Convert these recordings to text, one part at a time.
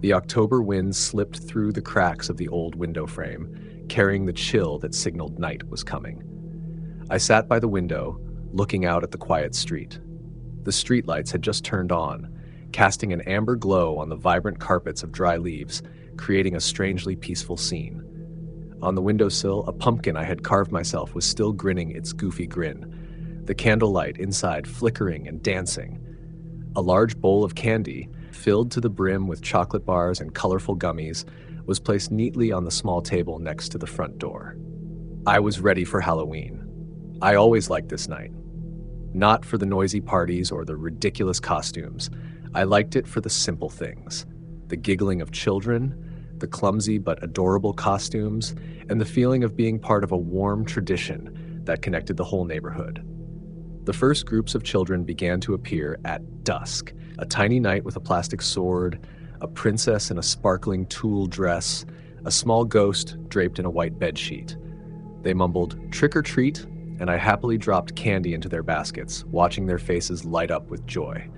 The October wind slipped through the cracks of the old window frame, carrying the chill that signaled night was coming. I sat by the window, looking out at the quiet street. The streetlights had just turned on, casting an amber glow on the vibrant carpets of dry leaves, creating a strangely peaceful scene. On the windowsill, a pumpkin I had carved myself was still grinning its goofy grin, the candlelight inside flickering and dancing. A large bowl of candy, filled to the brim with chocolate bars and colorful gummies, was placed neatly on the small table next to the front door. I was ready for Halloween. I always liked this night. Not for the noisy parties or the ridiculous costumes. I liked it for the simple things. The giggling of children, the clumsy but adorable costumes, and the feeling of being part of a warm tradition that connected the whole neighborhood. The first groups of children began to appear at dusk. A tiny knight with a plastic sword, a princess in a sparkling tulle dress, a small ghost draped in a white bedsheet. They mumbled, "Trick or treat," and I happily dropped candy into their baskets, watching their faces light up with joy.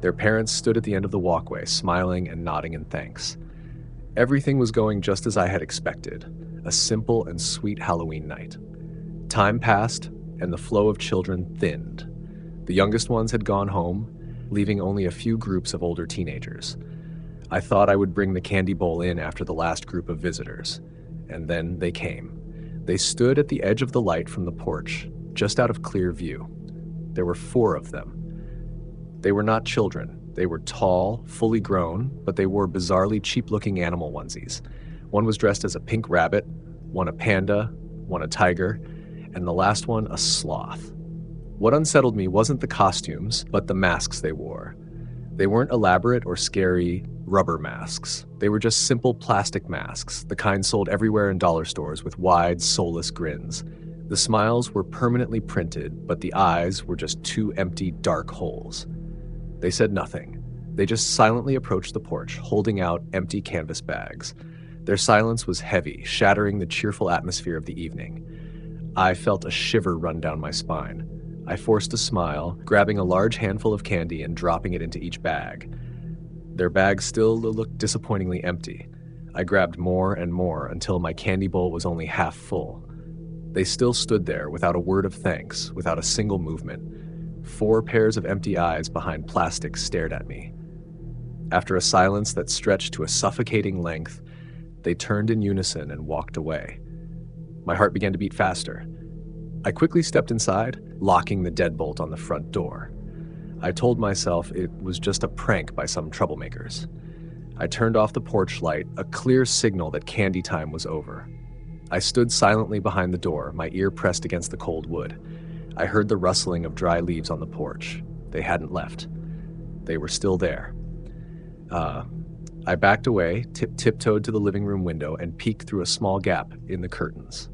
Their parents stood at the end of the walkway, smiling and nodding in thanks. Everything was going just as I had expected, a simple and sweet Halloween night. Time passed, and the flow of children thinned. The youngest ones had gone home, leaving only a few groups of older teenagers. I thought I would bring the candy bowl in after the last group of visitors, and then they came. They stood at the edge of the light from the porch, just out of clear view. There were 4 of them. They were not children. They were tall, fully grown, but they wore bizarrely cheap-looking animal onesies. One was dressed as a pink rabbit, one a panda, one a tiger, and the last one a sloth. What unsettled me wasn't the costumes, but the masks they wore. They weren't elaborate or scary rubber masks. They were just simple plastic masks, the kind sold everywhere in dollar stores with wide, soulless grins. The smiles were permanently printed, but the eyes were just 2 empty, dark holes. They said nothing. They just silently approached the porch, holding out empty canvas bags. Their silence was heavy, shattering the cheerful atmosphere of the evening. I felt a shiver run down my spine. I forced a smile, grabbing a large handful of candy and dropping it into each bag. Their bags still looked disappointingly empty. I grabbed more and more until my candy bowl was only half full. They still stood there without a word of thanks, without a single movement. 4 pairs of empty eyes behind plastic stared at me. After a silence that stretched to a suffocating length, they turned in unison and walked away. My heart began to beat faster. I quickly stepped inside, locking the deadbolt on the front door. I told myself it was just a prank by some troublemakers. I turned off the porch light, a clear signal that candy time was over. I stood silently behind the door, my ear pressed against the cold wood. I heard the rustling of dry leaves on the porch. They hadn't left. They were still there. I backed away, tiptoed to the living room window, and peeked through a small gap in the curtains.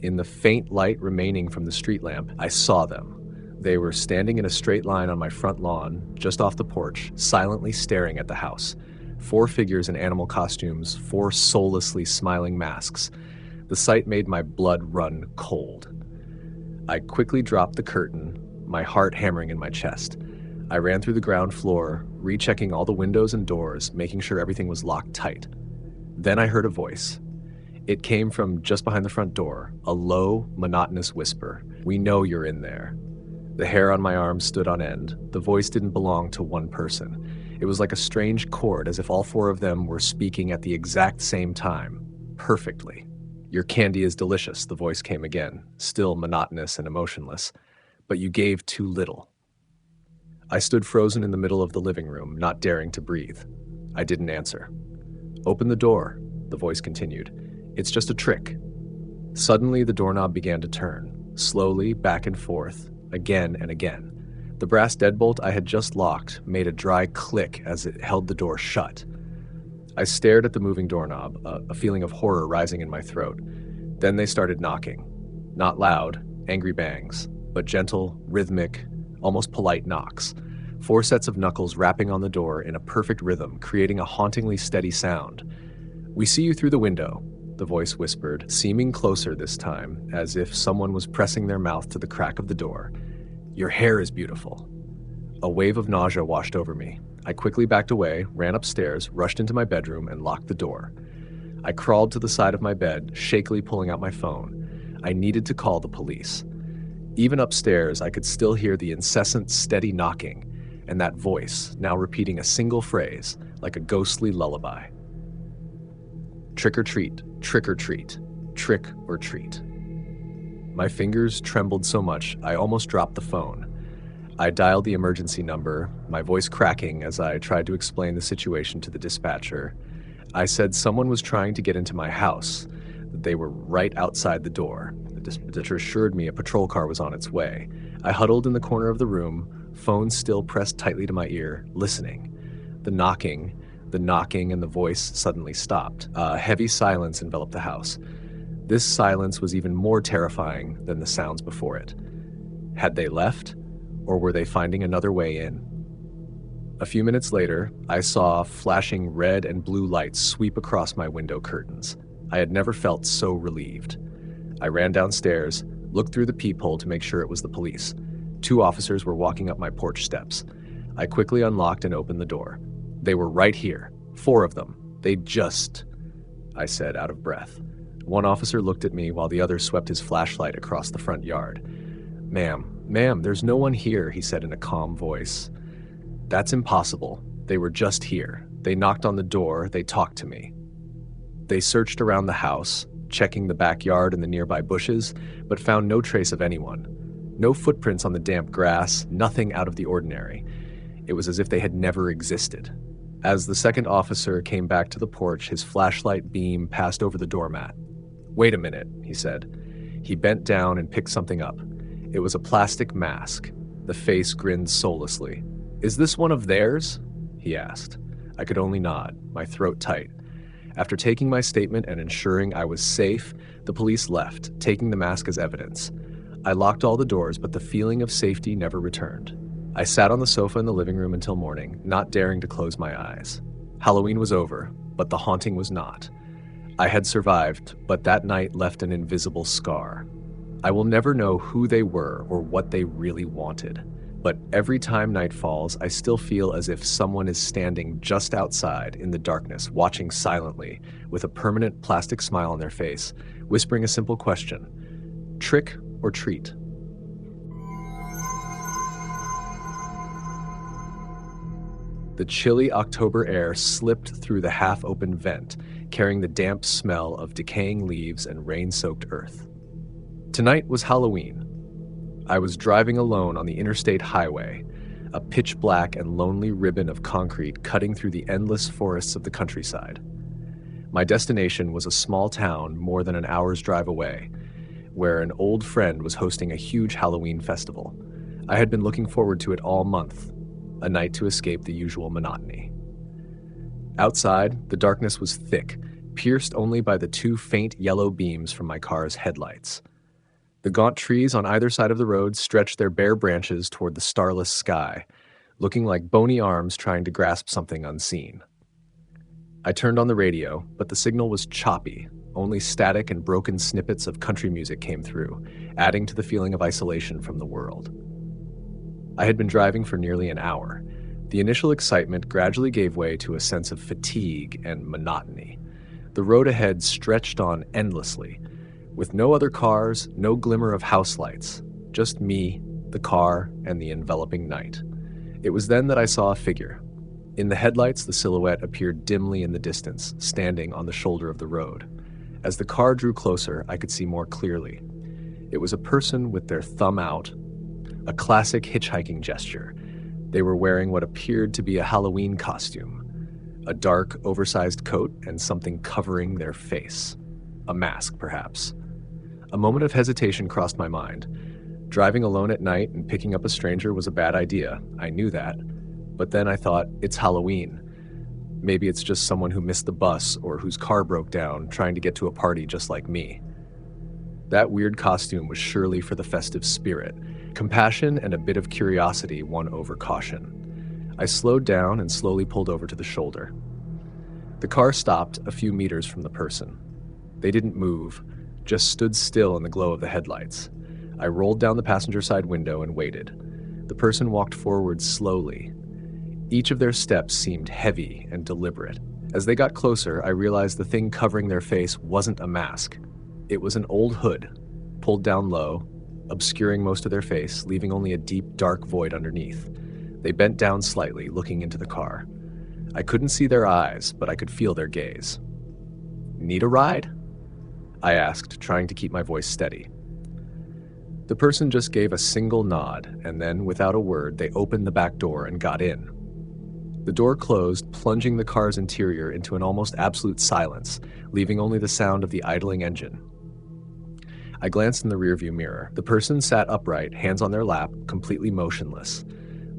In the faint light remaining from the street lamp, I saw them. They were standing in a straight line on my front lawn, just off the porch, silently staring at the house. 4 figures in animal costumes, 4 soullessly smiling masks. The sight made my blood run cold. I quickly dropped the curtain, my heart hammering in my chest. I ran through the ground floor, rechecking all the windows and doors, making sure everything was locked tight. Then I heard a voice. It came from just behind the front door, a low, monotonous whisper. "We know you're in there." The hair on my arm stood on end. The voice didn't belong to one person. It was like a strange chord, as if all 4 of them were speaking at the exact same time, perfectly. "Your candy is delicious," the voice came again, still monotonous and emotionless, "but you gave too little." I stood frozen in the middle of the living room, not daring to breathe. I didn't answer. "Open the door," the voice continued. "It's just a trick." Suddenly, the doorknob began to turn, slowly back and forth, again and again. The brass deadbolt I had just locked made a dry click as it held the door shut. I stared at the moving doorknob, a feeling of horror rising in my throat. Then they started knocking. Not loud, angry bangs, but gentle, rhythmic, almost polite knocks. 4 sets of knuckles rapping on the door in a perfect rhythm, creating a hauntingly steady sound. "We see you through the window," the voice whispered, seeming closer this time, as if someone was pressing their mouth to the crack of the door. "Your hair is beautiful." A wave of nausea washed over me. I quickly backed away, ran upstairs, rushed into my bedroom, and locked the door. I crawled to the side of my bed, shakily pulling out my phone. I needed to call the police. Even upstairs, I could still hear the incessant, steady knocking, and that voice, now repeating a single phrase, like a ghostly lullaby. Trick or treat, trick or treat, trick or treat. My fingers trembled so much, I almost dropped the phone. I dialed the emergency number, my voice cracking as I tried to explain the situation to the dispatcher. I said someone was trying to get into my house, that they were right outside the door. The dispatcher assured me a patrol car was on its way. I huddled in the corner of the room, phone still pressed tightly to my ear, listening. The knocking, and the voice suddenly stopped. A heavy silence enveloped the house. This silence was even more terrifying than the sounds before it. Had they left? Or were they finding another way in? A few minutes later, I saw flashing red and blue lights sweep across my window curtains. I had never felt so relieved. I ran downstairs, looked through the peephole to make sure it was the police. 2 officers were walking up my porch steps. I quickly unlocked and opened the door. They were right here, 4 of them. I said, out of breath. One officer looked at me while the other swept his flashlight across the front yard. Ma'am, there's no one here, he said in a calm voice. That's impossible. They were just here. They knocked on the door, they talked to me. They searched around the house, checking the backyard and the nearby bushes, but found no trace of anyone. No footprints on the damp grass, nothing out of the ordinary. It was as if they had never existed. As the second officer came back to the porch, his flashlight beam passed over the doormat. Wait a minute, he said. He bent down and picked something up. It was a plastic mask. The face grinned soullessly. Is this one of theirs? He asked. I could only nod, my throat tight. After taking my statement and ensuring I was safe, the police left, taking the mask as evidence. I locked all the doors, but the feeling of safety never returned. I sat on the sofa in the living room until morning, not daring to close my eyes. Halloween was over, but the haunting was not. I had survived, but that night left an invisible scar. I will never know who they were or what they really wanted, but every time night falls, I still feel as if someone is standing just outside in the darkness, watching silently, with a permanent plastic smile on their face, whispering a simple question: trick or treat? The chilly October air slipped through the half-open vent, carrying the damp smell of decaying leaves and rain-soaked earth. Tonight was Halloween. I was driving alone on the interstate highway, a pitch-black and lonely ribbon of concrete cutting through the endless forests of the countryside. My destination was a small town more than an hour's drive away, where an old friend was hosting a huge Halloween festival. I had been looking forward to it all month, a night to escape the usual monotony. Outside, the darkness was thick, pierced only by the 2 faint yellow beams from my car's headlights. The gaunt trees on either side of the road stretched their bare branches toward the starless sky, looking like bony arms trying to grasp something unseen. I turned on the radio, but the signal was choppy. Only static and broken snippets of country music came through, adding to the feeling of isolation from the world. I had been driving for nearly an hour. The initial excitement gradually gave way to a sense of fatigue and monotony. The road ahead stretched on endlessly, with no other cars, no glimmer of house lights, just me, the car, and the enveloping night. It was then that I saw a figure. In the headlights, the silhouette appeared dimly in the distance, standing on the shoulder of the road. As the car drew closer, I could see more clearly. It was a person with their thumb out, a classic hitchhiking gesture. They were wearing what appeared to be a Halloween costume, a dark, oversized coat and something covering their face. A mask, perhaps. A moment of hesitation crossed my mind. Driving alone at night and picking up a stranger was a bad idea. I knew that. But then I thought, it's Halloween. Maybe it's just someone who missed the bus or whose car broke down trying to get to a party just like me. That weird costume was surely for the festive spirit. Compassion and a bit of curiosity won over caution. I slowed down and slowly pulled over to the shoulder. The car stopped a few meters from the person. They didn't move, just stood still in the glow of the headlights. I rolled down the passenger side window and waited. The person walked forward slowly. Each of their steps seemed heavy and deliberate. As they got closer, I realized the thing covering their face wasn't a mask. It was an old hood, pulled down low, obscuring most of their face, leaving only a deep, dark void underneath. They bent down slightly, looking into the car. I couldn't see their eyes, but I could feel their gaze. "Need a ride?" I asked, trying to keep my voice steady. The person just gave a single nod, and then, without a word, they opened the back door and got in. The door closed, plunging the car's interior into an almost absolute silence, leaving only the sound of the idling engine. I glanced in the rearview mirror. The person sat upright, hands on their lap, completely motionless.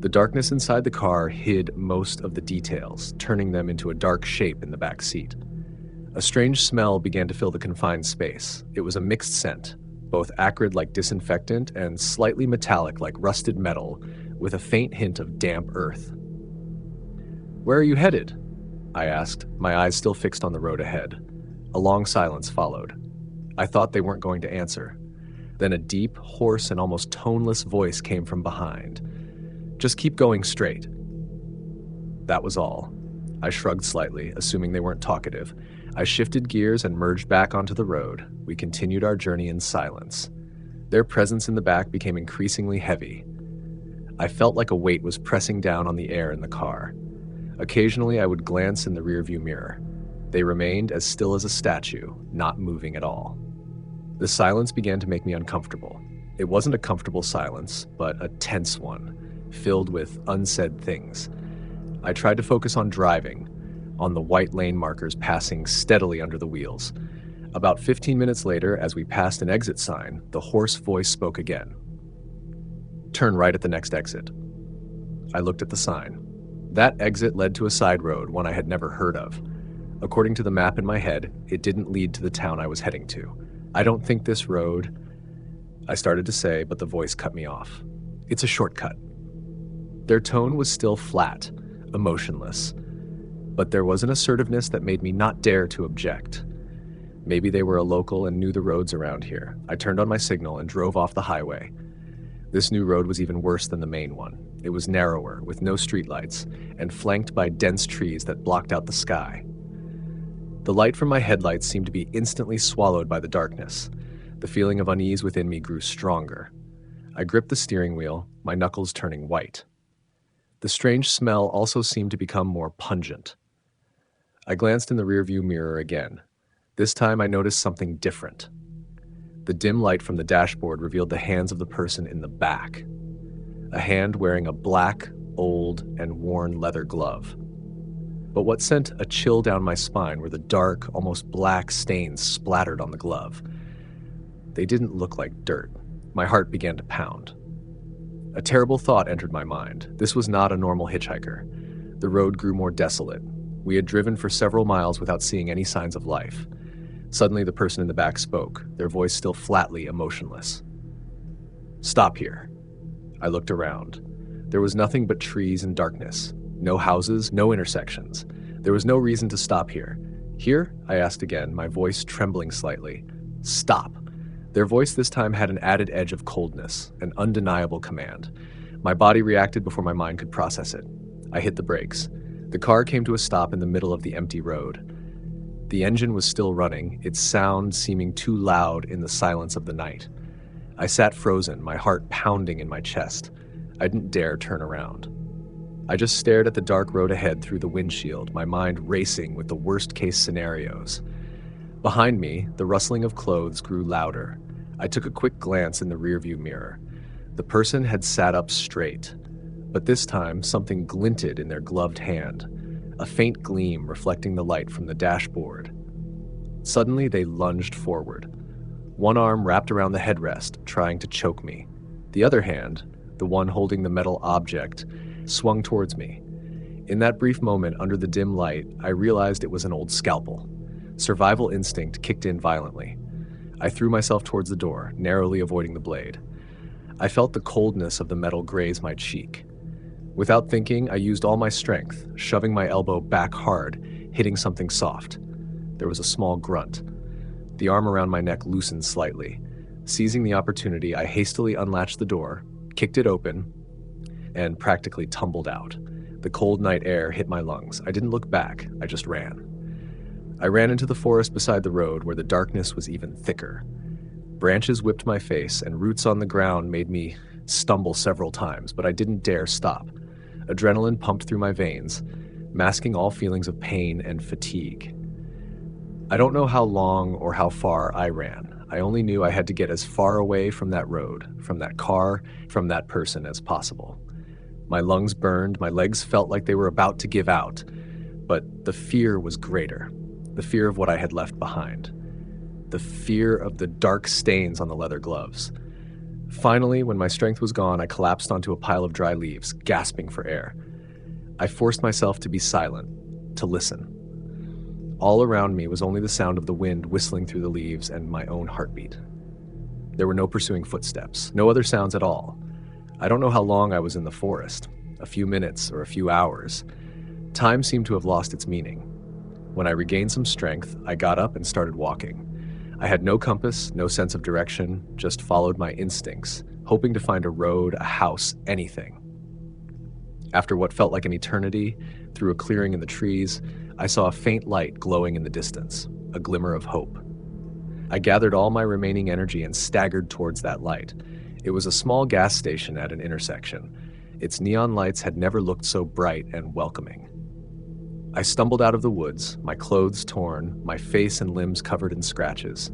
The darkness inside the car hid most of the details, turning them into a dark shape in the back seat. A strange smell began to fill the confined space. It was a mixed scent, both acrid like disinfectant and slightly metallic like rusted metal, with a faint hint of damp earth. "Where are you headed?" I asked, my eyes still fixed on the road ahead. A long silence followed. I thought they weren't going to answer. Then a deep, hoarse, and almost toneless voice came from behind. "Just keep going straight." That was all. I shrugged slightly, assuming they weren't talkative. I shifted gears and merged back onto the road. We continued our journey in silence. Their presence in the back became increasingly heavy. I felt like a weight was pressing down on the air in the car. Occasionally, I would glance in the rearview mirror. They remained as still as a statue, not moving at all. The silence began to make me uncomfortable. It wasn't a comfortable silence, but a tense one, filled with unsaid things. I tried to focus on driving, on the white lane markers passing steadily under the wheels. About 15 minutes later, as we passed an exit sign, the hoarse voice spoke again. "Turn right at the next exit." I looked at the sign. That exit led to a side road, one I had never heard of. According to the map in my head, it didn't lead to the town I was heading to. "I don't think this road," I started to say, but the voice cut me off. "It's a shortcut." Their tone was still flat, emotionless, but there was an assertiveness that made me not dare to object. Maybe they were a local and knew the roads around here. I turned on my signal and drove off the highway. This new road was even worse than the main one. It was narrower, with no streetlights, and flanked by dense trees that blocked out the sky. The light from my headlights seemed to be instantly swallowed by the darkness. The feeling of unease within me grew stronger. I gripped the steering wheel, my knuckles turning white. The strange smell also seemed to become more pungent. I glanced in the rearview mirror again. This time I noticed something different. The dim light from the dashboard revealed the hands of the person in the back. A hand wearing a black, old, and worn leather glove. But what sent a chill down my spine were the dark, almost black stains splattered on the glove. They didn't look like dirt. My heart began to pound. A terrible thought entered my mind. This was not a normal hitchhiker. The road grew more desolate. We had driven for several miles without seeing any signs of life. Suddenly, the person in the back spoke, their voice still flatly emotionless. "Stop here." I looked around. There was nothing but trees and darkness. No houses, no intersections. There was no reason to stop here. "Here?" I asked again, my voice trembling slightly. "Stop." Their voice this time had an added edge of coldness, an undeniable command. My body reacted before my mind could process it. I hit the brakes. The car came to a stop in the middle of the empty road. The engine was still running, its sound seeming too loud in the silence of the night. I sat frozen, my heart pounding in my chest. I didn't dare turn around. I just stared at the dark road ahead through the windshield, my mind racing with the worst-case scenarios. Behind me, the rustling of clothes grew louder. I took a quick glance in the rearview mirror. The person had sat up straight, but this time something glinted in their gloved hand, a faint gleam reflecting the light from the dashboard. Suddenly, they lunged forward. One arm wrapped around the headrest, trying to choke me. The other hand, the one holding the metal object, swung towards me. In that brief moment, under the dim light, I realized it was an old scalpel. Survival instinct kicked in violently. I threw myself towards the door, narrowly avoiding the blade. I felt the coldness of the metal graze my cheek. Without thinking, I used all my strength, shoving my elbow back hard, hitting something soft. There was a small grunt. The arm around my neck loosened slightly. Seizing the opportunity, I hastily unlatched the door, kicked it open, and practically tumbled out. The cold night air hit my lungs. I didn't look back, I just ran. I ran into the forest beside the road where the darkness was even thicker. Branches whipped my face, and roots on the ground made me stumble several times, but I didn't dare stop. Adrenaline pumped through my veins, masking all feelings of pain and fatigue. I don't know how long or how far I ran. I only knew I had to get as far away from that road, from that car, from that person as possible. My lungs burned, my legs felt like they were about to give out, but the fear was greater. The fear of what I had left behind. The fear of the dark stains on the leather gloves. Finally, when my strength was gone, I collapsed onto a pile of dry leaves, gasping for air. I forced myself to be silent, to listen. All around me was only the sound of the wind whistling through the leaves and my own heartbeat. There were no pursuing footsteps, no other sounds at all. I don't know how long I was in the forest, a few minutes or a few hours. Time seemed to have lost its meaning. When I regained some strength, I got up and started walking. I had no compass, no sense of direction, just followed my instincts, hoping to find a road, a house, anything. After what felt like an eternity, through a clearing in the trees, I saw a faint light glowing in the distance, a glimmer of hope. I gathered all my remaining energy and staggered towards that light. It was a small gas station at an intersection. Its neon lights had never looked so bright and welcoming. I stumbled out of the woods, my clothes torn, my face and limbs covered in scratches.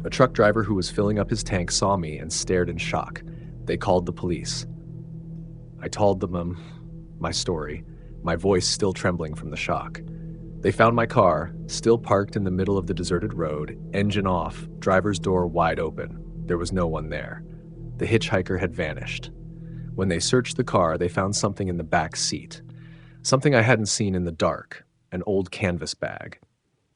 A truck driver who was filling up his tank saw me and stared in shock. They called the police. I told them my story, my voice still trembling from the shock. They found my car, still parked in the middle of the deserted road, engine off, driver's door wide open. There was no one there. The hitchhiker had vanished. When they searched the car, they found something in the back seat. Something I hadn't seen in the dark, an old canvas bag.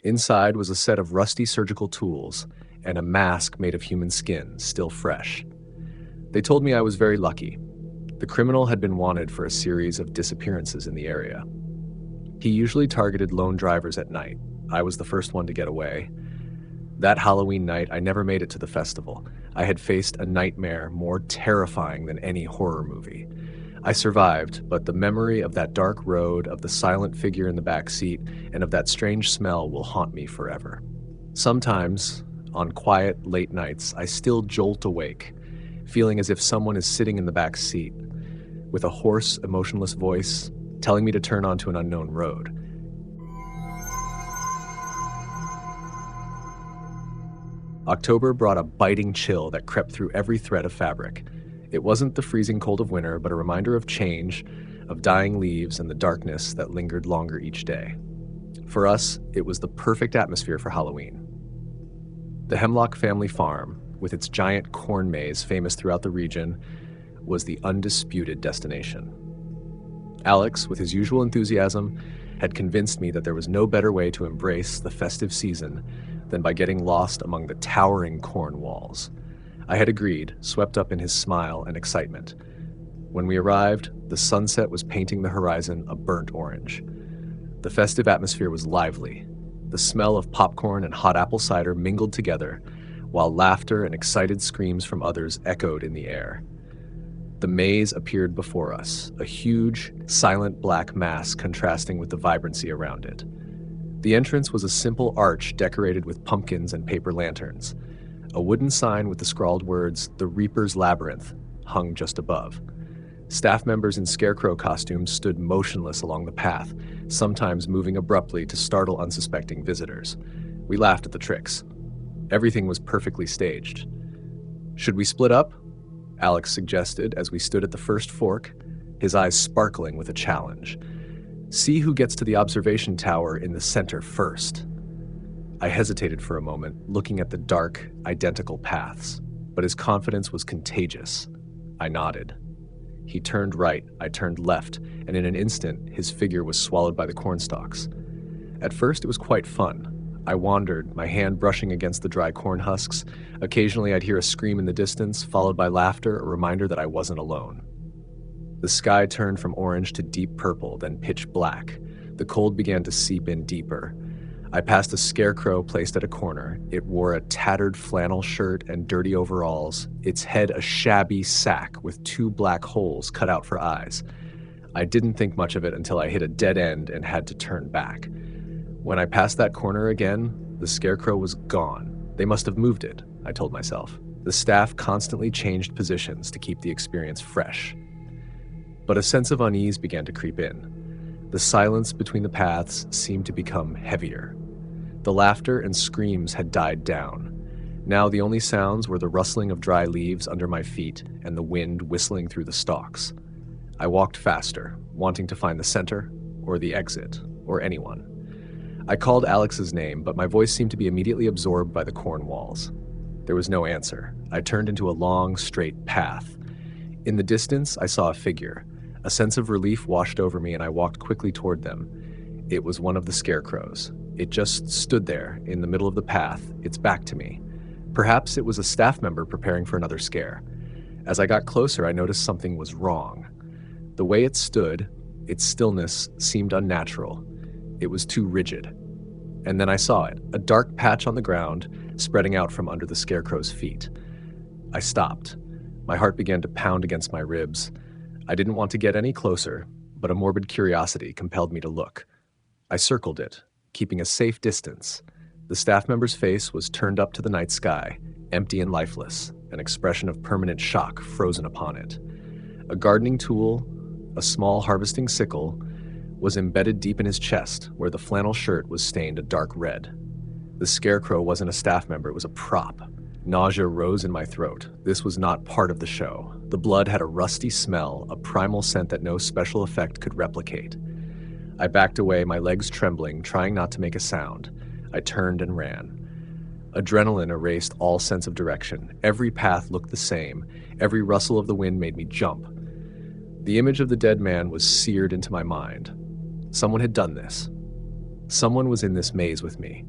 Inside was a set of rusty surgical tools and a mask made of human skin, still fresh. They told me I was very lucky. The criminal had been wanted for a series of disappearances in the area. He usually targeted lone drivers at night. I was the first one to get away. That Halloween night, I never made it to the festival. I had faced a nightmare more terrifying than any horror movie. I survived, but the memory of that dark road, of the silent figure in the back seat, and of that strange smell will haunt me forever. Sometimes, on quiet, late nights, I still jolt awake, feeling as if someone is sitting in the back seat, with a hoarse, emotionless voice, telling me to turn onto an unknown road. October brought a biting chill that crept through every thread of fabric. It wasn't the freezing cold of winter, but a reminder of change, of dying leaves and the darkness that lingered longer each day. For us, it was the perfect atmosphere for Halloween. The Hemlock family farm, with its giant corn maze famous throughout the region, was the undisputed destination. Alex, with his usual enthusiasm, had convinced me that there was no better way to embrace the festive season than by getting lost among the towering corn walls. I had agreed, swept up in his smile and excitement. When we arrived, the sunset was painting the horizon a burnt orange. The festive atmosphere was lively. The smell of popcorn and hot apple cider mingled together, while laughter and excited screams from others echoed in the air. The maze appeared before us, a huge, silent black mass contrasting with the vibrancy around it. The entrance was a simple arch decorated with pumpkins and paper lanterns. A wooden sign with the scrawled words, "The Reaper's Labyrinth," hung just above. Staff members in scarecrow costumes stood motionless along the path, sometimes moving abruptly to startle unsuspecting visitors. We laughed at the tricks. Everything was perfectly staged. "Should we split up?" Alex suggested as we stood at the first fork, his eyes sparkling with a challenge. "See who gets to the observation tower in the center first." I hesitated for a moment, looking at the dark, identical paths, but his confidence was contagious. I nodded. He turned right, I turned left, and in an instant, his figure was swallowed by the cornstalks. At first, it was quite fun. I wandered, my hand brushing against the dry corn husks. Occasionally, I'd hear a scream in the distance, followed by laughter, a reminder that I wasn't alone. The sky turned from orange to deep purple, then pitch black. The cold began to seep in deeper. I passed a scarecrow placed at a corner. It wore a tattered flannel shirt and dirty overalls, its head a shabby sack with 2 black holes cut out for eyes. I didn't think much of it until I hit a dead end and had to turn back. When I passed that corner again, the scarecrow was gone. They must have moved it, I told myself. The staff constantly changed positions to keep the experience fresh. But a sense of unease began to creep in. The silence between the paths seemed to become heavier. The laughter and screams had died down. Now the only sounds were the rustling of dry leaves under my feet and the wind whistling through the stalks. I walked faster, wanting to find the center, or the exit, or anyone. I called Alex's name, but my voice seemed to be immediately absorbed by the corn walls. There was no answer. I turned into a long, straight path. In the distance, I saw a figure. A sense of relief washed over me, and I walked quickly toward them. It was one of the scarecrows. It just stood there, in the middle of the path, its back to me. Perhaps it was a staff member preparing for another scare. As I got closer, I noticed something was wrong. The way it stood, its stillness seemed unnatural. It was too rigid. And then I saw it, a dark patch on the ground, spreading out from under the scarecrow's feet. I stopped. My heart began to pound against my ribs. I didn't want to get any closer, but a morbid curiosity compelled me to look. I circled it, keeping a safe distance. The staff member's face was turned up to the night sky, empty and lifeless, an expression of permanent shock frozen upon it. A gardening tool, a small harvesting sickle, was embedded deep in his chest, where the flannel shirt was stained a dark red. The scarecrow wasn't a staff member, it was a prop. Nausea rose in my throat. This was not part of the show. The blood had a rusty smell, a primal scent that no special effect could replicate. I backed away, my legs trembling, trying not to make a sound. I turned and ran. Adrenaline erased all sense of direction. Every path looked the same. Every rustle of the wind made me jump. The image of the dead man was seared into my mind. Someone had done this. Someone was in this maze with me.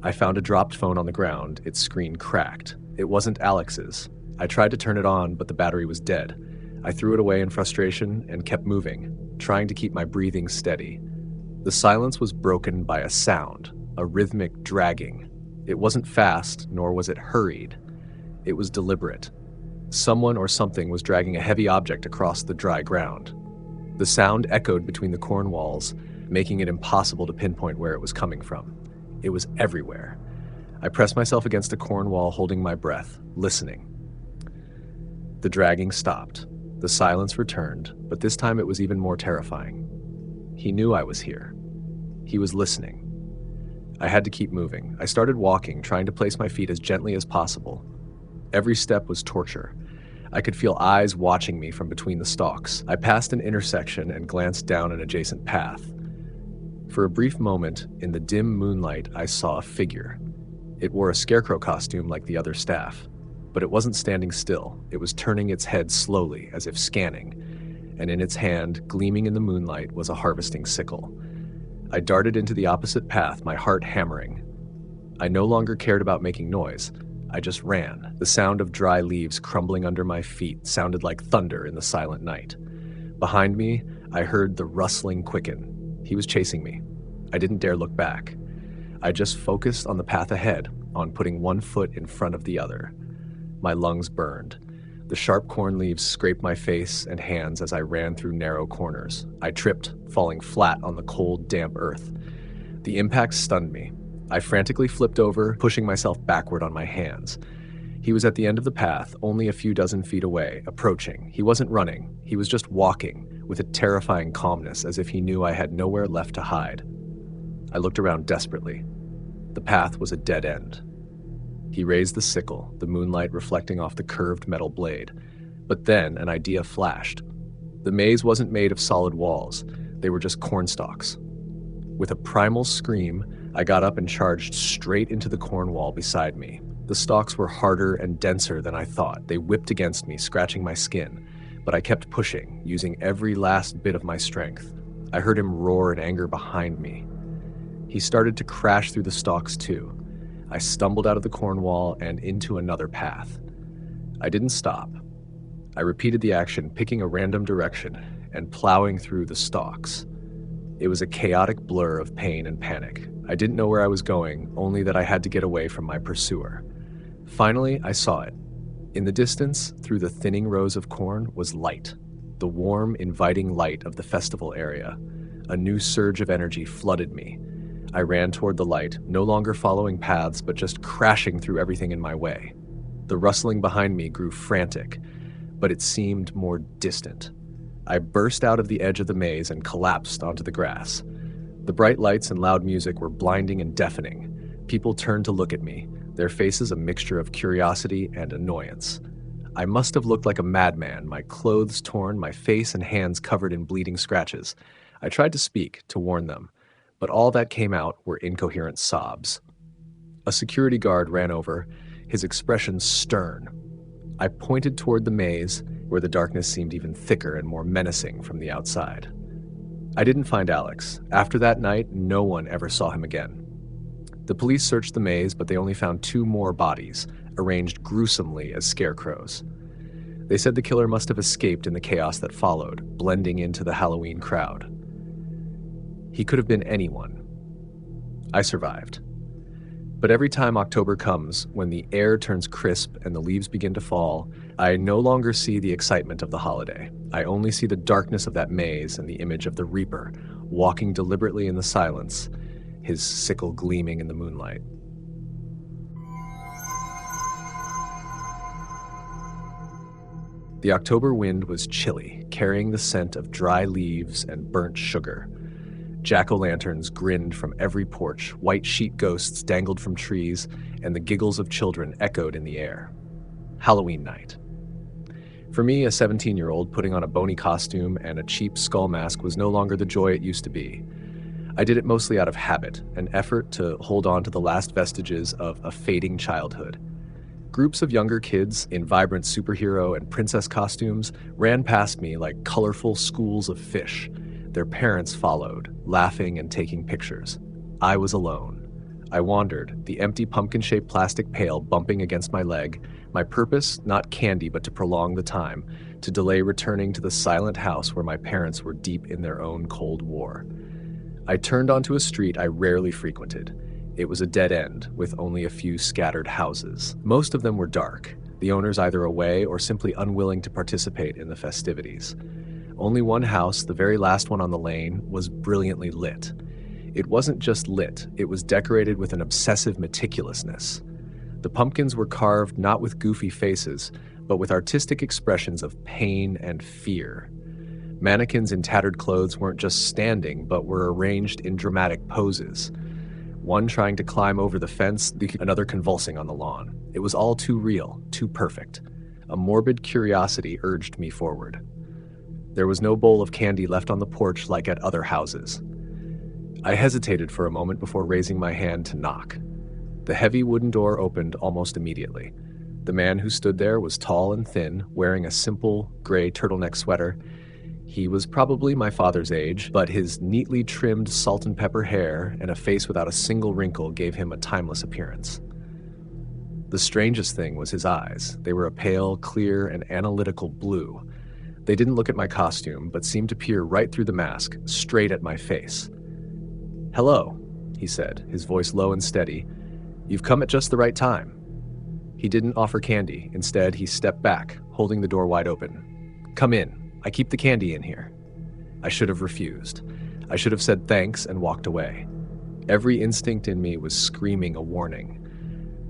I found a dropped phone on the ground. Its screen cracked. It wasn't Alex's. I tried to turn it on, but the battery was dead. I threw it away in frustration and kept moving, trying to keep my breathing steady. The silence was broken by a sound, a rhythmic dragging. It wasn't fast, nor was it hurried. It was deliberate. Someone or something was dragging a heavy object across the dry ground. The sound echoed between the corn walls, making it impossible to pinpoint where it was coming from. It was everywhere. I pressed myself against a corn wall, holding my breath, listening. The dragging stopped. The silence returned, but this time it was even more terrifying. He knew I was here. He was listening. I had to keep moving. I started walking, trying to place my feet as gently as possible. Every step was torture. I could feel eyes watching me from between the stalks. I passed an intersection and glanced down an adjacent path. For a brief moment, in the dim moonlight, I saw a figure. It wore a scarecrow costume like the other staff, but it wasn't standing still. It was turning its head slowly, as if scanning, and in its hand, gleaming in the moonlight, was a harvesting sickle. I darted into the opposite path, my heart hammering. I no longer cared about making noise. I just ran. The sound of dry leaves crumbling under my feet sounded like thunder in the silent night. Behind me, I heard the rustling quicken. He was chasing me. I didn't dare look back. I just focused on the path ahead, on putting one foot in front of the other. My lungs burned. The sharp corn leaves scraped my face and hands as I ran through narrow corners. I tripped, falling flat on the cold, damp earth. The impact stunned me. I frantically flipped over, pushing myself backward on my hands. He was at the end of the path, only a few dozen feet away, approaching. He wasn't running. He was just walking, with a terrifying calmness, as if he knew I had nowhere left to hide. I looked around desperately. The path was a dead end. He raised the sickle, the moonlight reflecting off the curved metal blade. But then an idea flashed. The maze wasn't made of solid walls. They were just corn stalks. With a primal scream, I got up and charged straight into the corn wall beside me. The stalks were harder and denser than I thought. They whipped against me, scratching my skin. But I kept pushing, using every last bit of my strength. I heard him roar in anger behind me. He started to crash through the stalks too. I stumbled out of the corn wall and into another path. I didn't stop. I repeated the action, picking a random direction and plowing through the stalks. It was a chaotic blur of pain and panic. I didn't know where I was going, only that I had to get away from my pursuer. Finally, I saw it. In the distance, through the thinning rows of corn, was light. The warm, inviting light of the festival area. A new surge of energy flooded me. I ran toward the light, no longer following paths, but just crashing through everything in my way. The rustling behind me grew frantic, but it seemed more distant. I burst out of the edge of the maze and collapsed onto the grass. The bright lights and loud music were blinding and deafening. People turned to look at me, their faces a mixture of curiosity and annoyance. I must have looked like a madman, my clothes torn, my face and hands covered in bleeding scratches. I tried to speak, to warn them, but all that came out were incoherent sobs. A security guard ran over, his expression stern. I pointed toward the maze, where the darkness seemed even thicker and more menacing from the outside. I didn't find Alex. After that night, no one ever saw him again. The police searched the maze, but they only found 2 more bodies, arranged gruesomely as scarecrows. They said the killer must have escaped in the chaos that followed, blending into the Halloween crowd. He could have been anyone. I survived. But every time October comes, when the air turns crisp and the leaves begin to fall, I no longer see the excitement of the holiday. I only see the darkness of that maze and the image of the Reaper, walking deliberately in the silence, his sickle gleaming in the moonlight. The October wind was chilly, carrying the scent of dry leaves and burnt sugar. Jack-o'-lanterns grinned from every porch, white sheet ghosts dangled from trees, and the giggles of children echoed in the air. Halloween night. For me, a 17-year-old, putting on a bony costume and a cheap skull mask was no longer the joy it used to be. I did it mostly out of habit, an effort to hold on to the last vestiges of a fading childhood. Groups of younger kids in vibrant superhero and princess costumes ran past me like colorful schools of fish. Their parents followed, laughing and taking pictures. I was alone. I wandered, the empty pumpkin-shaped plastic pail bumping against my leg, my purpose not candy but to prolong the time, to delay returning to the silent house where my parents were deep in their own Cold War. I turned onto a street I rarely frequented. It was a dead end, with only a few scattered houses. Most of them were dark, the owners either away or simply unwilling to participate in the festivities. Only one house, the very last one on the lane, was brilliantly lit. It wasn't just lit, it was decorated with an obsessive meticulousness. The pumpkins were carved not with goofy faces, but with artistic expressions of pain and fear. Mannequins in tattered clothes weren't just standing, but were arranged in dramatic poses. One trying to climb over the fence, another convulsing on the lawn. It was all too real, too perfect. A morbid curiosity urged me forward. There was no bowl of candy left on the porch like at other houses. I hesitated for a moment before raising my hand to knock. The heavy wooden door opened almost immediately. The man who stood there was tall and thin, wearing a simple gray turtleneck sweater. He was probably my father's age, but his neatly trimmed salt and pepper hair and a face without a single wrinkle gave him a timeless appearance. The strangest thing was his eyes. They were a pale, clear, and analytical blue. They didn't look at my costume, but seemed to peer right through the mask, straight at my face. "Hello," he said, his voice low and steady. "You've come at just the right time." He didn't offer candy. Instead, he stepped back, holding the door wide open. "Come in. I keep the candy in here." I should have refused. I should have said thanks and walked away. Every instinct in me was screaming a warning.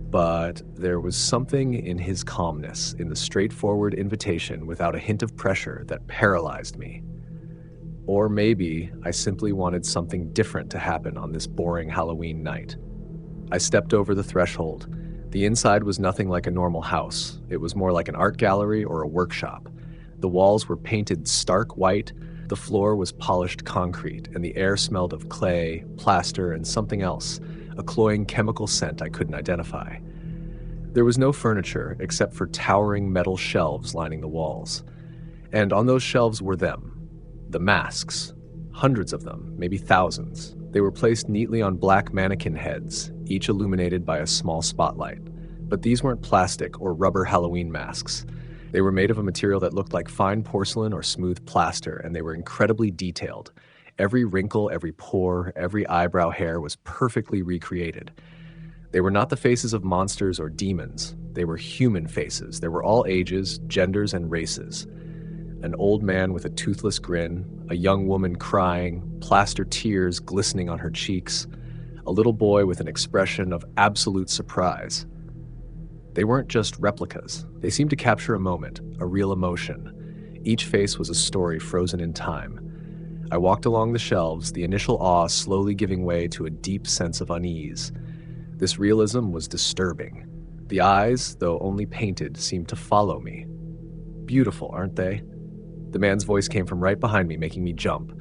But there was something in his calmness, in the straightforward invitation without a hint of pressure, that paralyzed me. Or maybe I simply wanted something different to happen on this boring Halloween night. I stepped over the threshold. The inside was nothing like a normal house. It was more like an art gallery or a workshop. The walls were painted stark white, the floor was polished concrete, and the air smelled of clay, plaster, and something else, a cloying chemical scent I couldn't identify. There was no furniture except for towering metal shelves lining the walls. And on those shelves were them, the masks, hundreds of them, maybe thousands. They were placed neatly on black mannequin heads, each illuminated by a small spotlight. But these weren't plastic or rubber Halloween masks. They were made of a material that looked like fine porcelain or smooth plaster, and they were incredibly detailed. Every wrinkle, every pore, every eyebrow hair was perfectly recreated. They were not the faces of monsters or demons. They were human faces. There were all ages, genders, and races. An old man with a toothless grin, a young woman crying, plaster tears glistening on her cheeks, a little boy with an expression of absolute surprise. They weren't just replicas. They seemed to capture a moment, a real emotion. Each face was a story frozen in time. I walked along the shelves, the initial awe slowly giving way to a deep sense of unease. This realism was disturbing. The eyes, though only painted, seemed to follow me. Beautiful, aren't they? The man's voice came from right behind me, making me jump.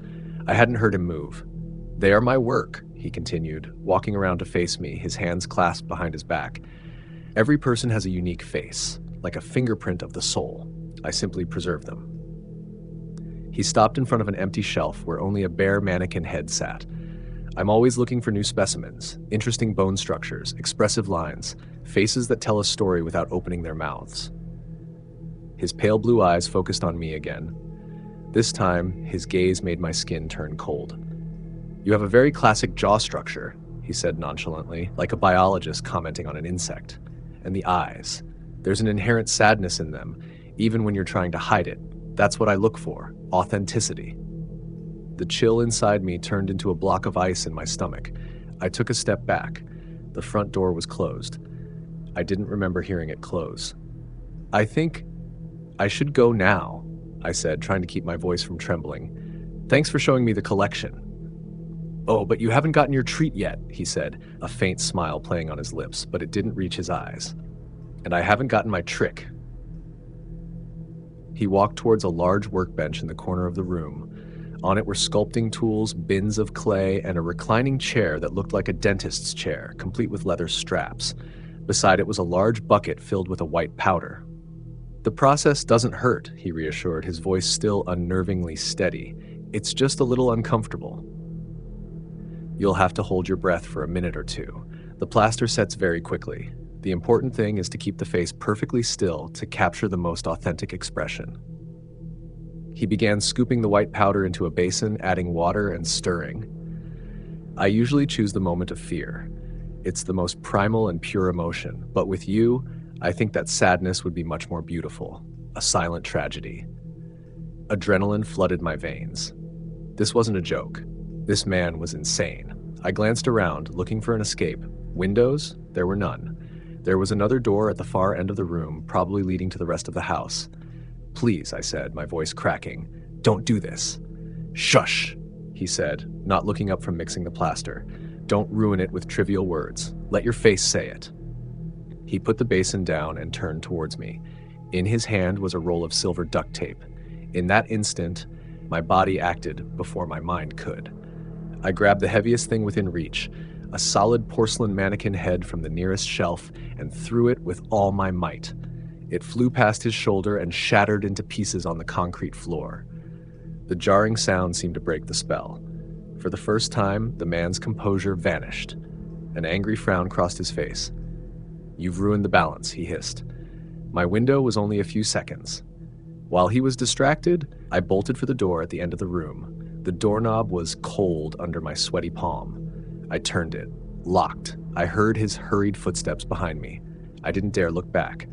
I hadn't heard him move. They are my work, he continued, walking around to face me, his hands clasped behind his back. Every person has a unique face, like a fingerprint of the soul. I simply preserve them. He stopped in front of an empty shelf where only a bare mannequin head sat. I'm always looking for new specimens, interesting bone structures, expressive lines, faces that tell a story without opening their mouths. His pale blue eyes focused on me again. This time, his gaze made my skin turn cold. You have a very classic jaw structure, he said nonchalantly, like a biologist commenting on an insect. And the eyes. There's an inherent sadness in them, even when you're trying to hide it. That's what I look for, authenticity. The chill inside me turned into a block of ice in my stomach. I took a step back. The front door was closed. I didn't remember hearing it close. I think I should go now, I said, trying to keep my voice from trembling. Thanks for showing me the collection. Oh, but you haven't gotten your treat yet, he said, a faint smile playing on his lips, but it didn't reach his eyes. And I haven't gotten my trick. He walked towards a large workbench in the corner of the room. On it were sculpting tools, bins of clay, and a reclining chair that looked like a dentist's chair, complete with leather straps. Beside it was a large bucket filled with a white powder. The process doesn't hurt, he reassured, his voice still unnervingly steady. It's just a little uncomfortable. You'll have to hold your breath for a minute or two. The plaster sets very quickly. The important thing is to keep the face perfectly still to capture the most authentic expression. He began scooping the white powder into a basin, adding water and stirring. I usually choose the moment of fear. It's the most primal and pure emotion, but with you, I think that sadness would be much more beautiful, a silent tragedy. Adrenaline flooded my veins. This wasn't a joke. This man was insane. I glanced around, looking for an escape. Windows? There were none. There was another door at the far end of the room, probably leading to the rest of the house. Please, I said, my voice cracking. Don't do this. Shush, he said, not looking up from mixing the plaster. Don't ruin it with trivial words. Let your face say it. He put the basin down and turned towards me. In his hand was a roll of silver duct tape. In that instant, my body acted before my mind could. I grabbed the heaviest thing within reach, a solid porcelain mannequin head from the nearest shelf, and threw it with all my might. It flew past his shoulder and shattered into pieces on the concrete floor. The jarring sound seemed to break the spell. For the first time, the man's composure vanished. An angry frown crossed his face. You've ruined the balance, he hissed. My window was only a few seconds. While he was distracted, I bolted for the door at the end of the room. The doorknob was cold under my sweaty palm. I turned it. Locked. I heard his hurried footsteps behind me. I didn't dare look back.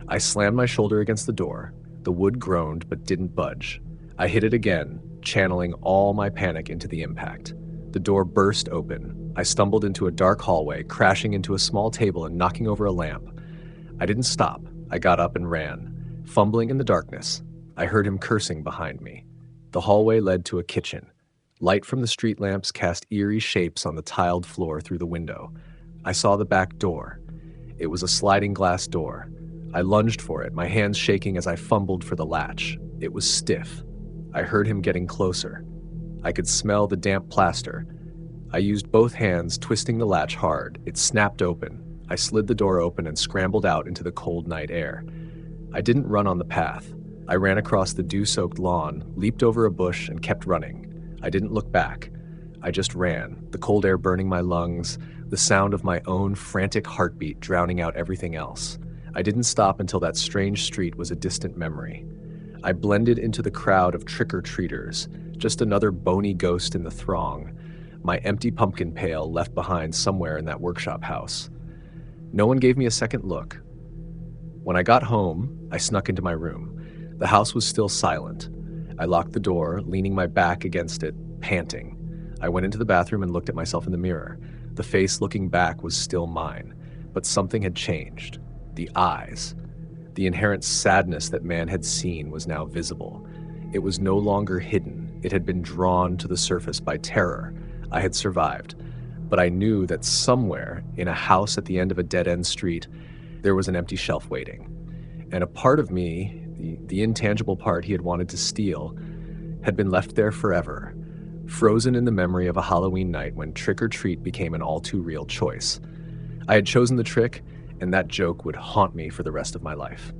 I slammed my shoulder against the door. The wood groaned but didn't budge. I hit it again, channeling all my panic into the impact. The door burst open. I stumbled into a dark hallway, crashing into a small table and knocking over a lamp. I didn't stop. I got up and ran. Fumbling in the darkness, I heard him cursing behind me. The hallway led to a kitchen. Light from the street lamps cast eerie shapes on the tiled floor through the window. I saw the back door. It was a sliding glass door. I lunged for it, my hands shaking as I fumbled for the latch. It was stiff. I heard him getting closer. I could smell the damp plaster. I used both hands, twisting the latch hard. It snapped open. I slid the door open and scrambled out into the cold night air. I didn't run on the path. I ran across the dew-soaked lawn, leaped over a bush, and kept running. I didn't look back. I just ran, the cold air burning my lungs, the sound of my own frantic heartbeat drowning out everything else. I didn't stop until that strange street was a distant memory. I blended into the crowd of trick-or-treaters, just another bony ghost in the throng, my empty pumpkin pail left behind somewhere in that workshop house. No one gave me a second look. When I got home, I snuck into my room. The house was still silent. I locked the door, leaning my back against it, panting. I went into the bathroom and looked at myself in the mirror. The face looking back was still mine, but something had changed. The eyes. The inherent sadness that man had seen was now visible. It was no longer hidden. It had been drawn to the surface by terror. I had survived, but I knew that somewhere in a house at the end of a dead-end street, there was an empty shelf waiting. And a part of me, the intangible part he had wanted to steal, had been left there forever, frozen in the memory of a Halloween night when trick or treat became an all-too-real choice. I had chosen the trick, and that joke would haunt me for the rest of my life.